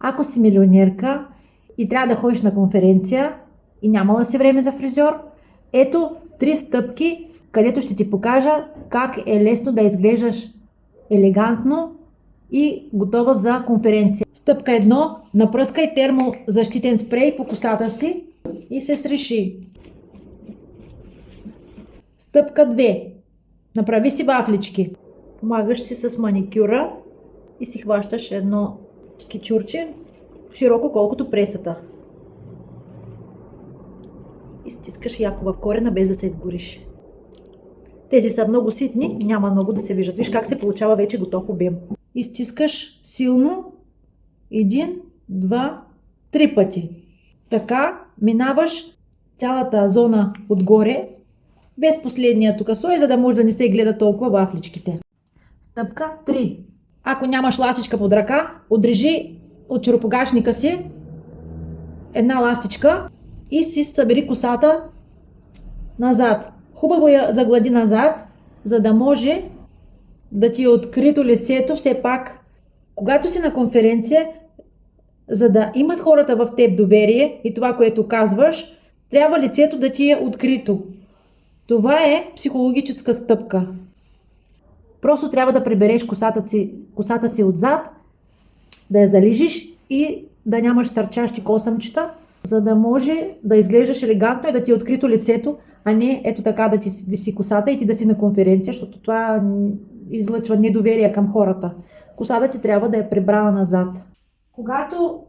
Ако си милионерка и трябва да ходиш на конференция и нямала си време за фризьор, ето 3 стъпки, където ще ти покажа как е лесно да изглеждаш елегантно и готова за конференция. Стъпка 1. Напръскай термозащитен спрей по косата си и се среши. Стъпка 2. Направи си вафлички. Помагаш си с маникюра и си хващаш едно кичурче, широко колкото пресата. И стискаш яко в корена, без да се изгориш. Тези са много ситни, няма много да се виждат. Виж как се получава вече готов обем. Изтискаш силно 1, 2, 3 пъти. Така минаваш цялата зона отгоре, без последния тук слой, за да може да не се гледа толкова вафличките. Стъпка 3. Ако нямаш ластичка под ръка, отрежи от черупогашника си една ластичка и си събери косата назад. Хубаво я заглади назад, за да може да ти е открито лицето. Все пак, когато си на конференция, за да имат хората в теб доверие и това, което казваш, трябва лицето да ти е открито. Това е психологическа стъпка. Просто трябва да прибереш косата си отзад, да я залижиш и да нямаш търчащи косъмчета, за да може да изглеждаш елегантно и да ти е открито лицето, а не ето така да ти виси косата и ти да си на конференция, защото това излъчва недоверие към хората. Косата ти трябва да е прибрана назад. Когато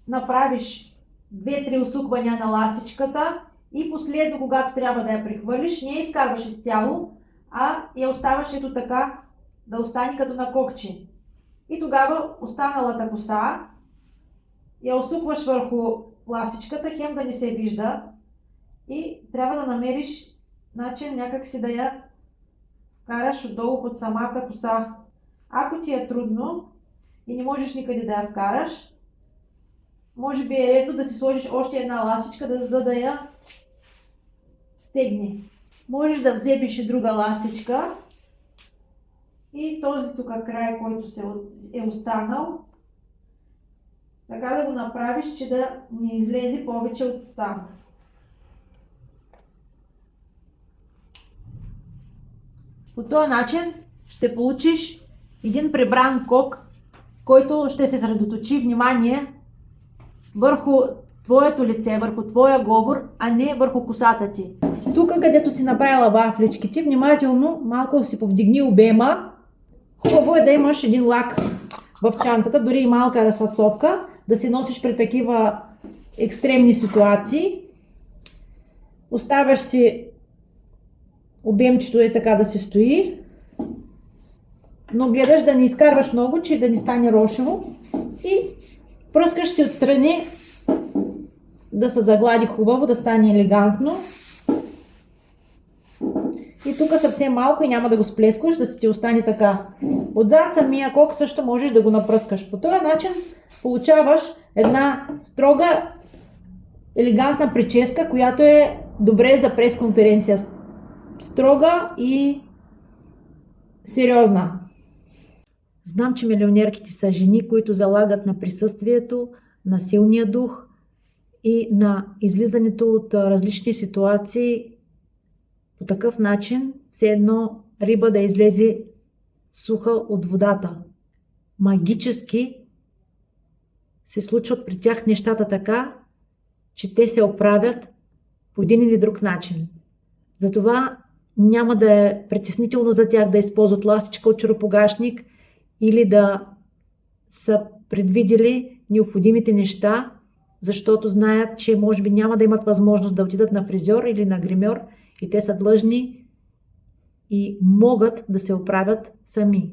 направиш 2-3 усуквания на ластичката и последно, когато трябва да я прехвърлиш, не я изкарваш изцяло, а я оставаш ето така, да остане като на кокче. И тогава останалата коса я усукваш върху ластичката, хем да не се вижда, и трябва да намериш начин някак си да я вкараш отдолу под самата коса. Ако ти е трудно и не можеш никъде да я вкараш, може би е редно да си сложиш още една ластичка, за да я стегне. Можеш да вземеш и друга ластичка и този тук край, който е останал, така да го направиш, че да не излезе повече от там. По този начин ще получиш един прибран кок, който ще се съсредоточи внимание върху твоето лице, върху твоя говор, а не върху косата ти. Тук, където си направила вафличките, внимателно малко си повдигни обема. Хубаво е да имаш един лак в чантата, дори и малка разфасовка, да си носиш при такива екстремни ситуации. Оставяш си обемчето е така да се стои, но гледаш да не изкарваш много, че да не стане рошево, и пръскаш си отстрани да се заглади хубаво, да стане елегантно. И тук съвсем малко и няма да го сплескваш, да си ти остане така. Отзад самия кок също можеш да го напръскаш. По този начин получаваш една строга, елегантна прическа, която е добре за пресконференция. Строга и сериозна. Знам, че милионерките са жени, които залагат на присъствието, на силния дух и на излизането от различни ситуации по такъв начин, все едно риба да излезе суха от водата. Магически се случват при тях нещата така, че те се оправят по един или друг начин. Затова няма да е притеснително за тях да използват ластичка от черупогашник или да са предвидели необходимите неща, защото знаят, че може би няма да имат възможност да отидат на фризьор или на гримьор и те са длъжни и могат да се оправят сами.